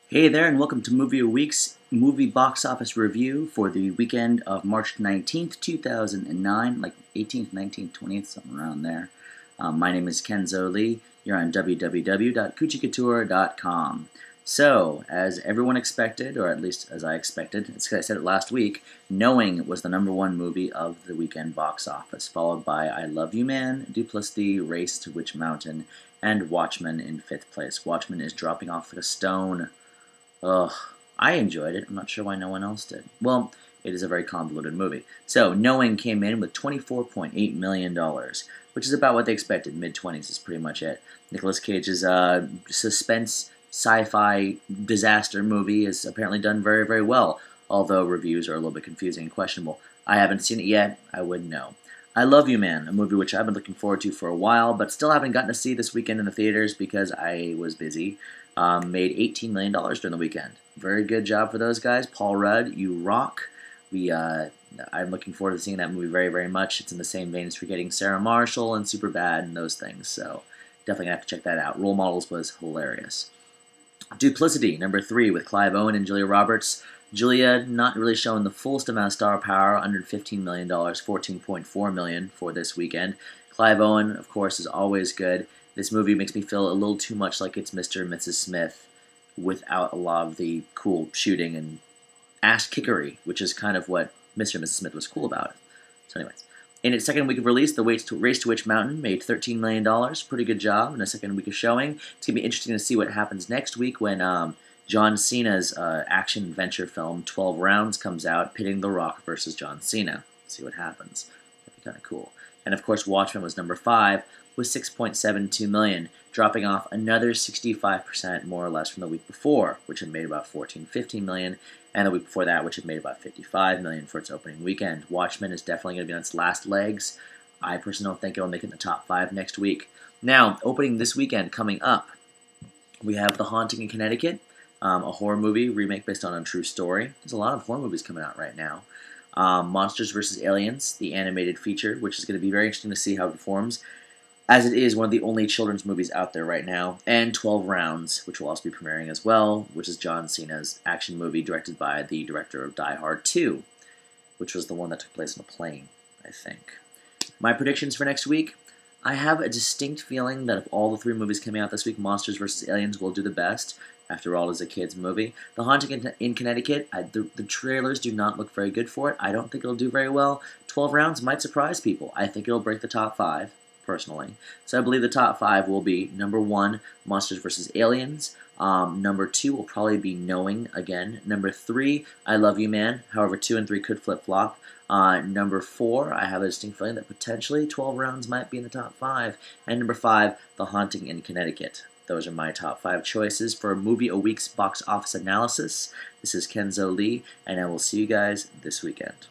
Hey there, and welcome to Movie a Week's movie box office review for the weekend of March 19th, 2009, like 18th, 19th, 20th, something around there. My name is Kenzo Lee. You're on www.kuchikouture.com. So, as everyone expected, or at least as I expected, I said it last week, Knowing was the #1 movie of the weekend box office, followed by I Love You Man, Duplicity, Race to Witch Mountain, and Watchmen in 5th place. Watchmen is dropping off like a stone. Ugh, I enjoyed it. I'm not sure why no one else did. Well, it is a very convoluted movie. So, Knowing came in with $24.8 million, which is about what they expected. Mid-20s is pretty much it. Nicolas Cage's suspense sci-fi disaster movie is apparently done very, very well, although reviews are a little bit confusing and questionable. I haven't seen it yet. I wouldn't know. I Love You Man, a movie which I've been looking forward to for a while, but still haven't gotten to see this weekend in the theaters because I was busy. Made $18 million during the weekend. Very good job for those guys. Paul Rudd, you rock. I'm looking forward to seeing that movie very, very much. It's in the same vein as Forgetting Sarah Marshall and Superbad and those things, so definitely have to check that out. Role Models was hilarious. Duplicity, #3, with Clive Owen and Julia Roberts. Julia not really showing the fullest amount of star power, under $15 million, $14.4 million for this weekend. Clive Owen, of course, is always good. This movie makes me feel a little too much like it's Mr. and Mrs. Smith without a lot of the cool shooting and ass-kickery, which is kind of what Mr. and Mrs. Smith was cool about. So anyways, in its second week of release, The Race to Witch Mountain made $13 million. Pretty good job in a second week of showing. It's going to be interesting to see what happens next week when John Cena's action-adventure film 12 Rounds comes out, pitting The Rock versus John Cena. See what happens. That'd be kind of cool. And of course, Watchmen was #5 with $6.72 million, dropping off another 65% more or less from the week before, which had made about $14-15 million, and the week before that, which had made about $55 million for its opening weekend. Watchmen is definitely going to be on its last legs. I personally don't think it'll make it in the top 5 next week. Now, opening this weekend, coming up, we have The Haunting in Connecticut, a horror movie remake based on a true story. There's a lot of horror movies coming out right now. Monsters vs. Aliens, the animated feature, which is going to be very interesting to see how it performs, as it is one of the only children's movies out there right now, and 12 Rounds, which will also be premiering as well, which is John Cena's action movie directed by the director of Die Hard 2, which was the one that took place on a plane, I think. My predictions for next week: I have a distinct feeling that of all the 3 movies coming out this week, Monsters vs. Aliens will do the best. After all, it is a kid's movie. The Haunting in Connecticut, the trailers do not look very good for it. I don't think it'll do very well. 12 Rounds might surprise people. I think it'll break the top 5. Personally. So I believe the top 5 will be #1, Monsters vs. Aliens. #2 will probably be Knowing again. #3, I Love You Man. However, 2 and 3 could flip-flop. #4, I have a distinct feeling that potentially 12 Rounds might be in the top 5. And #5, The Haunting in Connecticut. Those are my top 5 choices for Movie a Week's box office analysis. This is Kenzo Lee, and I will see you guys this weekend.